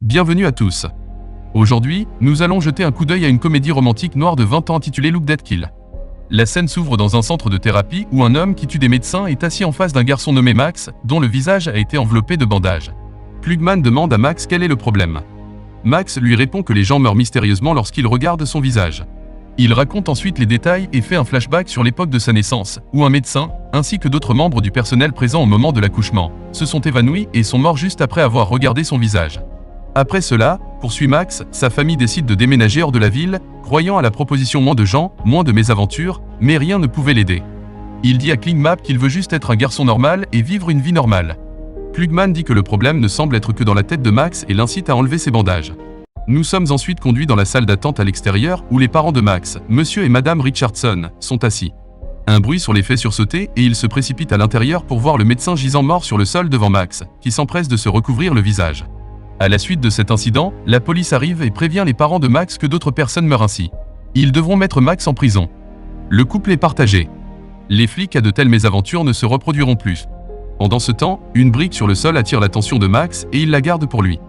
Bienvenue à tous. Aujourd'hui, nous allons jeter un coup d'œil à une comédie romantique noire de 20 ans intitulée Look Dead Kill. La scène s'ouvre dans un centre de thérapie où un homme qui tue des médecins est assis en face d'un garçon nommé Max, dont le visage a été enveloppé de bandages. Klugman demande à Max quel est le problème. Max lui répond que les gens meurent mystérieusement lorsqu'il regarde son visage. Il raconte ensuite les détails et fait un flashback sur l'époque de sa naissance, où un médecin, ainsi que d'autres membres du personnel présents au moment de l'accouchement, se sont évanouis et sont morts juste après avoir regardé son visage. Après cela, poursuit Max, sa famille décide de déménager hors de la ville, croyant à la proposition moins de gens, moins de mésaventures, mais rien ne pouvait l'aider. Il dit à Klingman qu'il veut juste être un garçon normal et vivre une vie normale. Klugman dit que le problème ne semble être que dans la tête de Max et l'incite à enlever ses bandages. Nous sommes ensuite conduits dans la salle d'attente à l'extérieur où les parents de Max, Monsieur et Madame Richardson, sont assis. Un bruit sur les fait sursauter et ils se précipitent à l'intérieur pour voir le médecin gisant mort sur le sol devant Max, qui s'empresse de se recouvrir le visage. À la suite de cet incident, la police arrive et prévient les parents de Max que d'autres personnes meurent ainsi. Ils devront mettre Max en prison. Le couple est partagé. Les flics à de telles mésaventures ne se reproduiront plus. Pendant ce temps, une brique sur le sol attire l'attention de Max et il la garde pour lui.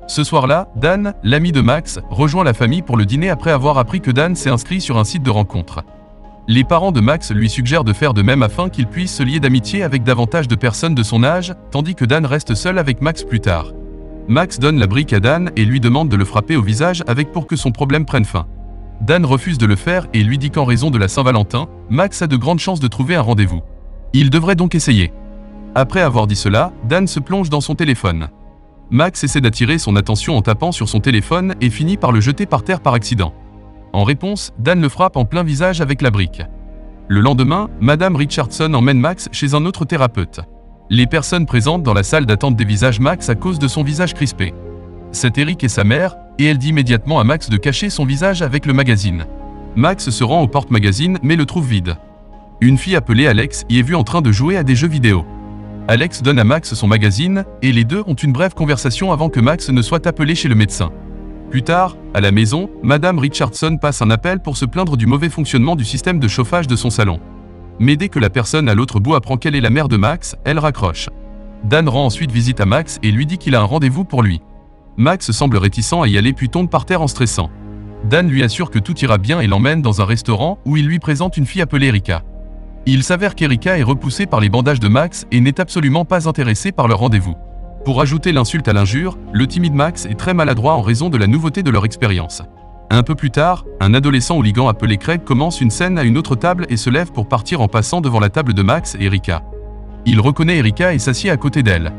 Ce soir-là, Dan, l'ami de Max, rejoint la famille pour le dîner après avoir appris que Dan s'est inscrit sur un site de rencontre. Les parents de Max lui suggèrent de faire de même afin qu'il puisse se lier d'amitié avec davantage de personnes de son âge, tandis que Dan reste seul avec Max plus tard. Max donne la brique à Dan et lui demande de le frapper au visage avec pour que son problème prenne fin. Dan refuse de le faire et lui dit qu'en raison de la Saint-Valentin, Max a de grandes chances de trouver un rendez-vous. Il devrait donc essayer. Après avoir dit cela, Dan se plonge dans son téléphone. Max essaie d'attirer son attention en tapant sur son téléphone et finit par le jeter par terre par accident. En réponse, Dan le frappe en plein visage avec la brique. Le lendemain, Madame Richardson emmène Max chez un autre thérapeute. Les personnes présentes dans la salle d'attente dévisagent Max à cause de son visage crispé. C'est Eric et sa mère, et elle dit immédiatement à Max de cacher son visage avec le magazine. Max se rend au porte-magazine mais le trouve vide. Une fille appelée Alex y est vue en train de jouer à des jeux vidéo. Alex donne à Max son magazine, et les deux ont une brève conversation avant que Max ne soit appelé chez le médecin. Plus tard, à la maison, Madame Richardson passe un appel pour se plaindre du mauvais fonctionnement du système de chauffage de son salon. Mais dès que la personne à l'autre bout apprend qu'elle est la mère de Max, elle raccroche. Dan rend ensuite visite à Max et lui dit qu'il a un rendez-vous pour lui. Max semble réticent à y aller puis tombe par terre en stressant. Dan lui assure que tout ira bien et l'emmène dans un restaurant où il lui présente une fille appelée Erika. Il s'avère qu'Erika est repoussée par les bandages de Max et n'est absolument pas intéressée par leur rendez-vous. Pour ajouter l'insulte à l'injure, le timide Max est très maladroit en raison de la nouveauté de leur expérience. Un peu plus tard, un adolescent hooligan appelé Craig commence une scène à une autre table et se lève pour partir en passant devant la table de Max et Erika. Il reconnaît Erika et s'assied à côté d'elle.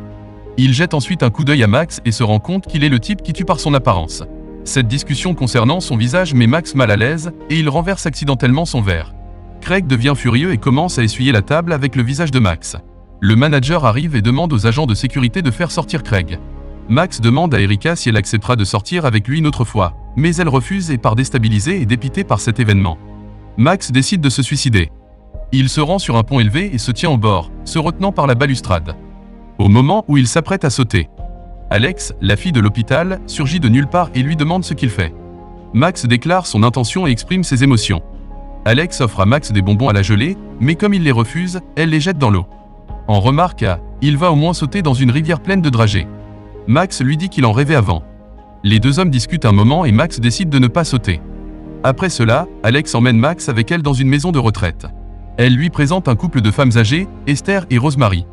Il jette ensuite un coup d'œil à Max et se rend compte qu'il est le type qui tue par son apparence. Cette discussion concernant son visage met Max mal à l'aise et il renverse accidentellement son verre. Craig devient furieux et commence à essuyer la table avec le visage de Max. Le manager arrive et demande aux agents de sécurité de faire sortir Craig. Max demande à Erika si elle acceptera de sortir avec lui une autre fois, mais elle refuse et part déstabilisée et dépitée par cet événement. Max décide de se suicider. Il se rend sur un pont élevé et se tient au bord, se retenant par la balustrade. Au moment où il s'apprête à sauter, Alex, la fille de l'hôpital, surgit de nulle part et lui demande ce qu'il fait. Max déclare son intention et exprime ses émotions. Alex offre à Max des bonbons à la gelée, mais comme il les refuse, elle les jette dans l'eau. En remarque à « il va au moins sauter dans une rivière pleine de dragées ». Max lui dit qu'il en rêvait avant. Les deux hommes discutent un moment et Max décide de ne pas sauter. Après cela, Alex emmène Max avec elle dans une maison de retraite. Elle lui présente un couple de femmes âgées, Esther et Rosemary.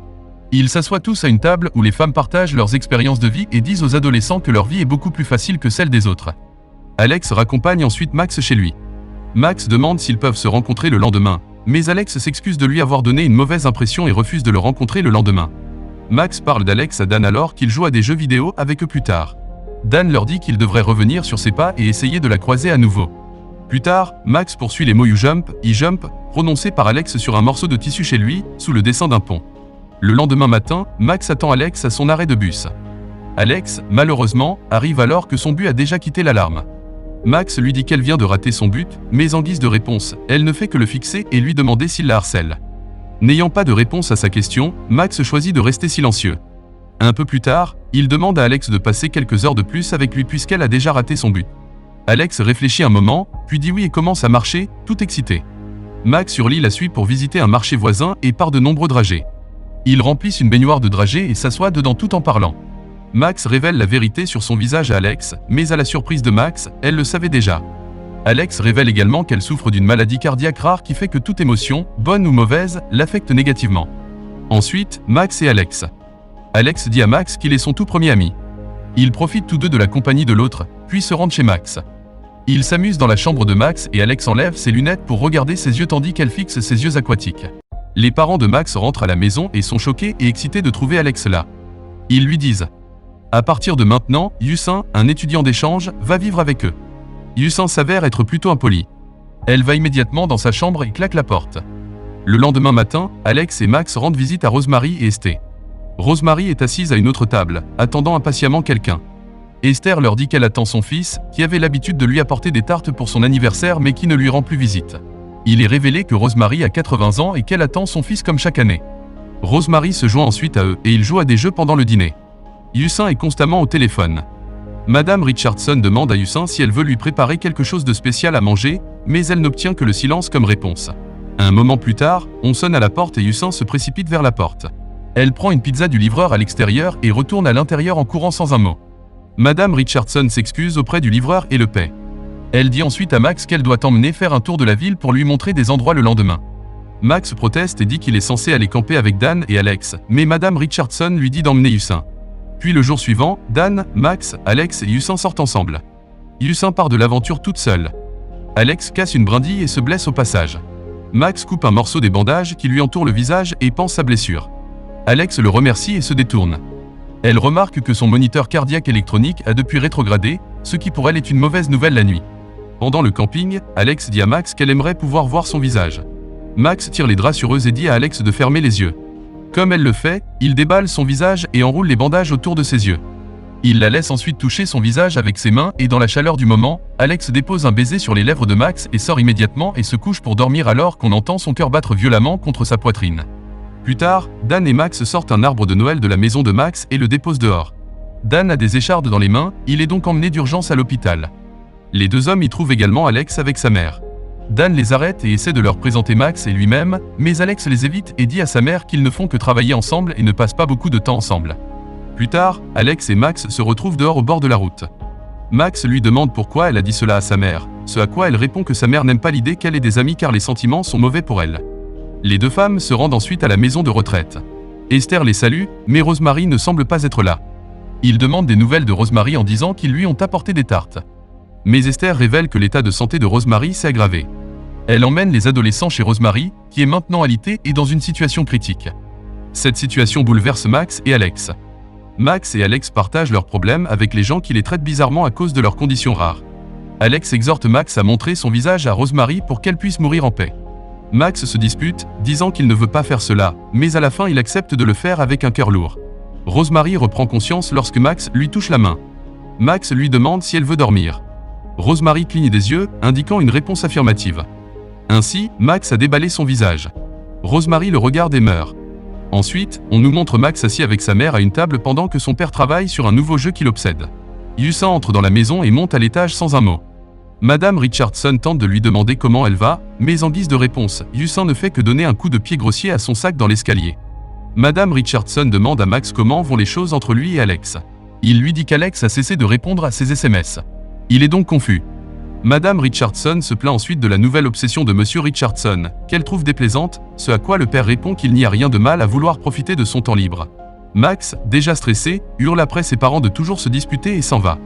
Ils s'assoient tous à une table où les femmes partagent leurs expériences de vie et disent aux adolescents que leur vie est beaucoup plus facile que celle des autres. Alex raccompagne ensuite Max chez lui. Max demande s'ils peuvent se rencontrer le lendemain, mais Alex s'excuse de lui avoir donné une mauvaise impression et refuse de le rencontrer le lendemain. Max parle d'Alex à Dan alors qu'il joue à des jeux vidéo avec eux plus tard. Dan leur dit qu'il devrait revenir sur ses pas et essayer de la croiser à nouveau. Plus tard, Max poursuit les mots You jump, I jump, prononcés par Alex sur un morceau de tissu chez lui, sous le dessin d'un pont. Le lendemain matin, Max attend Alex à son arrêt de bus. Alex, malheureusement, arrive alors que son but a déjà quitté l'alarme. Max lui dit qu'elle vient de rater son but, mais en guise de réponse, elle ne fait que le fixer et lui demander s'il la harcèle. N'ayant pas de réponse à sa question, Max choisit de rester silencieux. Un peu plus tard, il demande à Alex de passer quelques heures de plus avec lui puisqu'elle a déjà raté son but. Alex réfléchit un moment, puis dit oui et commence à marcher, tout excité. Max sur l'île la suit pour visiter un marché voisin et part de nombreux dragées. Ils remplissent une baignoire de dragées et s'assoient dedans tout en parlant. Max révèle la vérité sur son visage à Alex, mais à la surprise de Max, elle le savait déjà. Alex révèle également qu'elle souffre d'une maladie cardiaque rare qui fait que toute émotion, bonne ou mauvaise, l'affecte négativement. Ensuite, Max et Alex. Alex dit à Max qu'il est son tout premier ami. Ils profitent tous deux de la compagnie de l'autre, puis se rendent chez Max. Ils s'amusent dans la chambre de Max et Alex enlève ses lunettes pour regarder ses yeux tandis qu'elle fixe ses yeux aquatiques. Les parents de Max rentrent à la maison et sont choqués et excités de trouver Alex là. Ils lui disent: à partir de maintenant, Yusin, un étudiant d'échange, va vivre avec eux. Yusin s'avère être plutôt impoli. Elle va immédiatement dans sa chambre et claque la porte. Le lendemain matin, Alex et Max rendent visite à Rosemary et Esther. Rosemary est assise à une autre table, attendant impatiemment quelqu'un. Esther leur dit qu'elle attend son fils, qui avait l'habitude de lui apporter des tartes pour son anniversaire mais qui ne lui rend plus visite. Il est révélé que Rosemary a 80 ans et qu'elle attend son fils comme chaque année. Rosemary se joint ensuite à eux et ils jouent à des jeux pendant le dîner. Yusin est constamment au téléphone. Madame Richardson demande à Yusin si elle veut lui préparer quelque chose de spécial à manger, mais elle n'obtient que le silence comme réponse. Un moment plus tard, on sonne à la porte et Yusin se précipite vers la porte. Elle prend une pizza du livreur à l'extérieur et retourne à l'intérieur en courant sans un mot. Madame Richardson s'excuse auprès du livreur et le paie. Elle dit ensuite à Max qu'elle doit emmener faire un tour de la ville pour lui montrer des endroits le lendemain. Max proteste et dit qu'il est censé aller camper avec Dan et Alex, mais Madame Richardson lui dit d'emmener Yusin. Puis le jour suivant, Dan, Max, Alex et Yusin sortent ensemble. Yusin part de l'aventure toute seule. Alex casse une brindille et se blesse au passage. Max coupe un morceau des bandages qui lui entourent le visage et panse sa blessure. Alex le remercie et se détourne. Elle remarque que son moniteur cardiaque électronique a depuis rétrogradé, ce qui pour elle est une mauvaise nouvelle la nuit. Pendant le camping, Alex dit à Max qu'elle aimerait pouvoir voir son visage. Max tire les draps sur eux et dit à Alex de fermer les yeux. Comme elle le fait, il déballe son visage et enroule les bandages autour de ses yeux. Il la laisse ensuite toucher son visage avec ses mains et dans la chaleur du moment, Alex dépose un baiser sur les lèvres de Max et sort immédiatement et se couche pour dormir alors qu'on entend son cœur battre violemment contre sa poitrine. Plus tard, Dan et Max sortent un arbre de Noël de la maison de Max et le déposent dehors. Dan a des échardes dans les mains, il est donc emmené d'urgence à l'hôpital. Les deux hommes y trouvent également Alex avec sa mère. Dan les arrête et essaie de leur présenter Max et lui-même, mais Alex les évite et dit à sa mère qu'ils ne font que travailler ensemble et ne passent pas beaucoup de temps ensemble. Plus tard, Alex et Max se retrouvent dehors au bord de la route. Max lui demande pourquoi elle a dit cela à sa mère, ce à quoi elle répond que sa mère n'aime pas l'idée qu'elle ait des amis car les sentiments sont mauvais pour elle. Les deux femmes se rendent ensuite à la maison de retraite. Esther les salue, mais Rosemary ne semble pas être là. Il demande des nouvelles de Rosemary en disant qu'ils lui ont apporté des tartes. Mais Esther révèle que l'état de santé de Rosemary s'est aggravé. Elle emmène les adolescents chez Rosemary, qui est maintenant alitée et dans une situation critique. Cette situation bouleverse Max et Alex. Max et Alex partagent leurs problèmes avec les gens qui les traitent bizarrement à cause de leurs conditions rares. Alex exhorte Max à montrer son visage à Rosemary pour qu'elle puisse mourir en paix. Max se dispute, disant qu'il ne veut pas faire cela, mais à la fin il accepte de le faire avec un cœur lourd. Rosemary reprend conscience lorsque Max lui touche la main. Max lui demande si elle veut dormir. Rosemary cligne des yeux, indiquant une réponse affirmative. Ainsi, Max a déballé son visage. Rosemary le regarde et meurt. Ensuite, on nous montre Max assis avec sa mère à une table pendant que son père travaille sur un nouveau jeu qui l'obsède. Yusin entre dans la maison et monte à l'étage sans un mot. Madame Richardson tente de lui demander comment elle va, mais en guise de réponse, Yusin ne fait que donner un coup de pied grossier à son sac dans l'escalier. Madame Richardson demande à Max comment vont les choses entre lui et Alex. Il lui dit qu'Alex a cessé de répondre à ses SMS. Il est donc confus. Madame Richardson se plaint ensuite de la nouvelle obsession de Monsieur Richardson, qu'elle trouve déplaisante, ce à quoi le père répond qu'il n'y a rien de mal à vouloir profiter de son temps libre. Max, déjà stressé, hurle après ses parents de toujours se disputer et s'en va.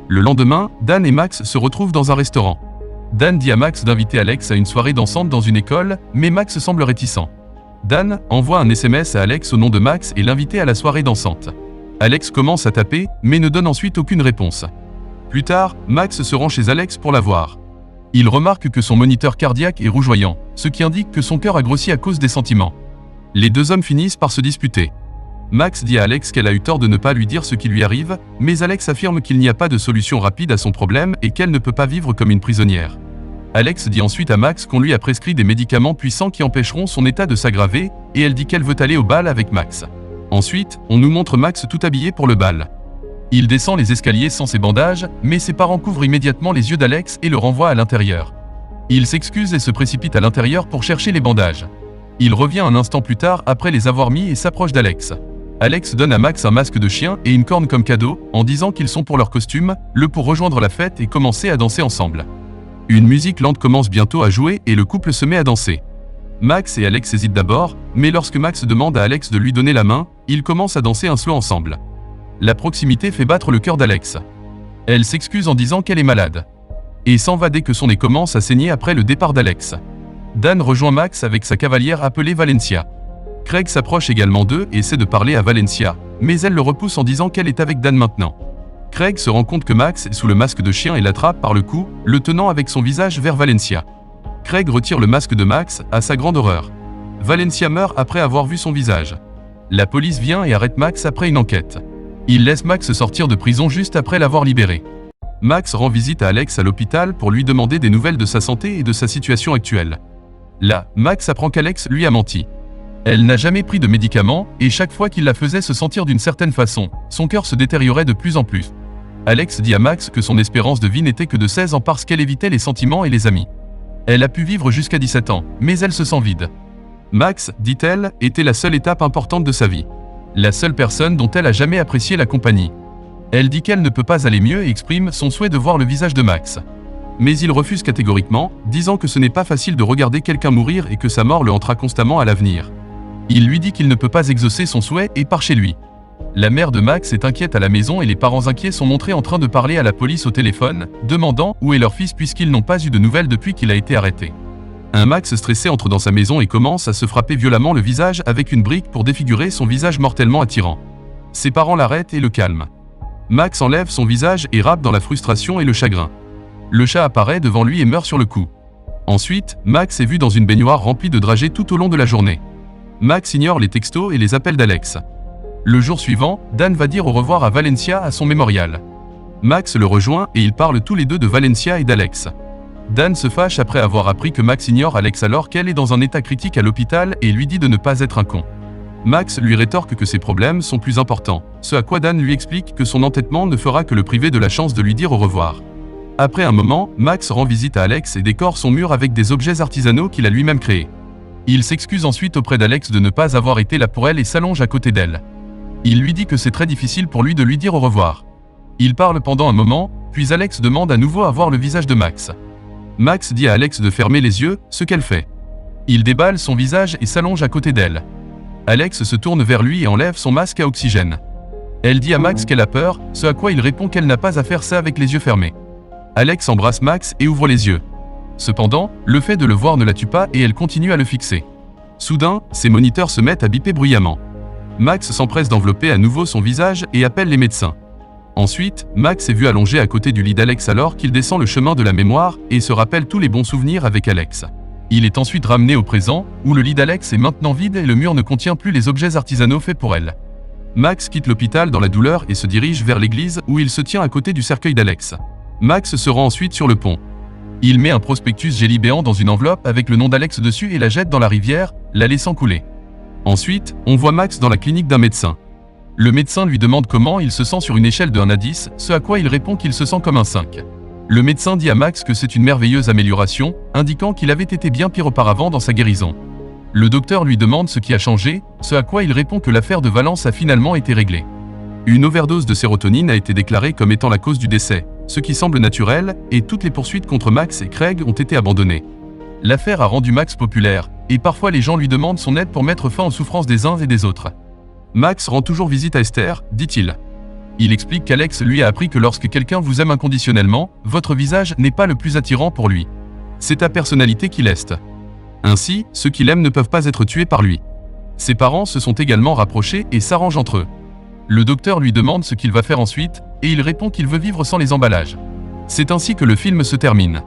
Le lendemain, Dan et Max se retrouvent dans un restaurant. Dan dit à Max d'inviter Alex à une soirée dansante dans une école, mais Max semble réticent. Dan envoie un SMS à Alex au nom de Max et l'invite à la soirée dansante. Alex commence à taper, mais ne donne ensuite aucune réponse. Plus tard, Max se rend chez Alex pour la voir. Il remarque que son moniteur cardiaque est rougeoyant, ce qui indique que son cœur a grossi à cause des sentiments. Les deux hommes finissent par se disputer. Max dit à Alex qu'elle a eu tort de ne pas lui dire ce qui lui arrive, mais Alex affirme qu'il n'y a pas de solution rapide à son problème et qu'elle ne peut pas vivre comme une prisonnière. Alex dit ensuite à Max qu'on lui a prescrit des médicaments puissants qui empêcheront son état de s'aggraver, et elle dit qu'elle veut aller au bal avec Max. Ensuite, on nous montre Max tout habillé pour le bal. Il descend les escaliers sans ses bandages, mais ses parents couvrent immédiatement les yeux d'Alex et le renvoient à l'intérieur. Il s'excuse et se précipite à l'intérieur pour chercher les bandages. Il revient un instant plus tard après les avoir mis et s'approche d'Alex. Alex donne à Max un masque de chien et une corne comme cadeau, en disant qu'ils sont pour leur costume, pour rejoindre la fête et commencer à danser ensemble. Une musique lente commence bientôt à jouer et le couple se met à danser. Max et Alex hésitent d'abord, mais lorsque Max demande à Alex de lui donner la main, ils commencent à danser un slow ensemble. La proximité fait battre le cœur d'Alex. Elle s'excuse en disant qu'elle est malade. Et s'en va dès que son nez commence à saigner après le départ d'Alex. Dan rejoint Max avec sa cavalière appelée Valencia. Craig s'approche également d'eux et essaie de parler à Valencia, mais elle le repousse en disant qu'elle est avec Dan maintenant. Craig se rend compte que Max est sous le masque de chien et l'attrape par le cou, le tenant avec son visage vers Valencia. Craig retire le masque de Max, à sa grande horreur. Valencia meurt après avoir vu son visage. La police vient et arrête Max après une enquête. Il laisse Max sortir de prison juste après l'avoir libéré. Max rend visite à Alex à l'hôpital pour lui demander des nouvelles de sa santé et de sa situation actuelle. Là, Max apprend qu'Alex lui a menti. Elle n'a jamais pris de médicaments, et chaque fois qu'il la faisait se sentir d'une certaine façon, son cœur se détériorait de plus en plus. Alex dit à Max que son espérance de vie n'était que de 16 ans parce qu'elle évitait les sentiments et les amis. Elle a pu vivre jusqu'à 17 ans, mais elle se sent vide. Max, dit-elle, était la seule étape importante de sa vie. La seule personne dont elle a jamais apprécié la compagnie. Elle dit qu'elle ne peut pas aller mieux et exprime son souhait de voir le visage de Max. Mais il refuse catégoriquement, disant que ce n'est pas facile de regarder quelqu'un mourir et que sa mort le hantera constamment à l'avenir. Il lui dit qu'il ne peut pas exaucer son souhait et part chez lui. La mère de Max est inquiète à la maison et les parents inquiets sont montrés en train de parler à la police au téléphone, demandant où est leur fils puisqu'ils n'ont pas eu de nouvelles depuis qu'il a été arrêté. Un Max stressé entre dans sa maison et commence à se frapper violemment le visage avec une brique pour défigurer son visage mortellement attirant. Ses parents l'arrêtent et le calment. Max enlève son visage et rappe dans la frustration et le chagrin. Le chat apparaît devant lui et meurt sur le coup. Ensuite, Max est vu dans une baignoire remplie de dragées tout au long de la journée. Max ignore les textos et les appels d'Alex. Le jour suivant, Dan va dire au revoir à Valencia à son mémorial. Max le rejoint et ils parlent tous les deux de Valencia et d'Alex. Dan se fâche après avoir appris que Max ignore Alex alors qu'elle est dans un état critique à l'hôpital et lui dit de ne pas être un con. Max lui rétorque que ses problèmes sont plus importants, ce à quoi Dan lui explique que son entêtement ne fera que le priver de la chance de lui dire au revoir. Après un moment, Max rend visite à Alex et décore son mur avec des objets artisanaux qu'il a lui-même créés. Il s'excuse ensuite auprès d'Alex de ne pas avoir été là pour elle et s'allonge à côté d'elle. Il lui dit que c'est très difficile pour lui de lui dire au revoir. Ils parlent pendant un moment, puis Alex demande à nouveau à voir le visage de Max. Max dit à Alex de fermer les yeux, ce qu'elle fait. Il déballe son visage et s'allonge à côté d'elle. Alex se tourne vers lui et enlève son masque à oxygène. Elle dit à Max qu'elle a peur, ce à quoi il répond qu'elle n'a pas à faire ça avec les yeux fermés. Alex embrasse Max et ouvre les yeux. Cependant, le fait de le voir ne la tue pas et elle continue à le fixer. Soudain, ses moniteurs se mettent à biper bruyamment. Max s'empresse d'envelopper à nouveau son visage et appelle les médecins. Ensuite, Max est vu allongé à côté du lit d'Alex alors qu'il descend le chemin de la mémoire et se rappelle tous les bons souvenirs avec Alex. Il est ensuite ramené au présent, où le lit d'Alex est maintenant vide et le mur ne contient plus les objets artisanaux faits pour elle. Max quitte l'hôpital dans la douleur et se dirige vers l'église où il se tient à côté du cercueil d'Alex. Max se rend ensuite sur le pont. Il met un prospectus gélibéant dans une enveloppe avec le nom d'Alex dessus et la jette dans la rivière, la laissant couler. Ensuite, on voit Max dans la clinique d'un médecin. Le médecin lui demande comment il se sent sur une échelle de 1 à 10, ce à quoi il répond qu'il se sent comme un 5. Le médecin dit à Max que c'est une merveilleuse amélioration, indiquant qu'il avait été bien pire auparavant dans sa guérison. Le docteur lui demande ce qui a changé, ce à quoi il répond que l'affaire de Valence a finalement été réglée. Une overdose de sérotonine a été déclarée comme étant la cause du décès, ce qui semble naturel, et toutes les poursuites contre Max et Craig ont été abandonnées. L'affaire a rendu Max populaire, et parfois les gens lui demandent son aide pour mettre fin aux souffrances des uns et des autres. Max rend toujours visite à Esther, dit-il. Il explique qu'Alex lui a appris que lorsque quelqu'un vous aime inconditionnellement, votre visage n'est pas le plus attirant pour lui. C'est ta personnalité qui l'est. Ainsi, ceux qui l'aiment ne peuvent pas être tués par lui. Ses parents se sont également rapprochés et s'arrangent entre eux. Le docteur lui demande ce qu'il va faire ensuite, et il répond qu'il veut vivre sans les emballages. C'est ainsi que le film se termine.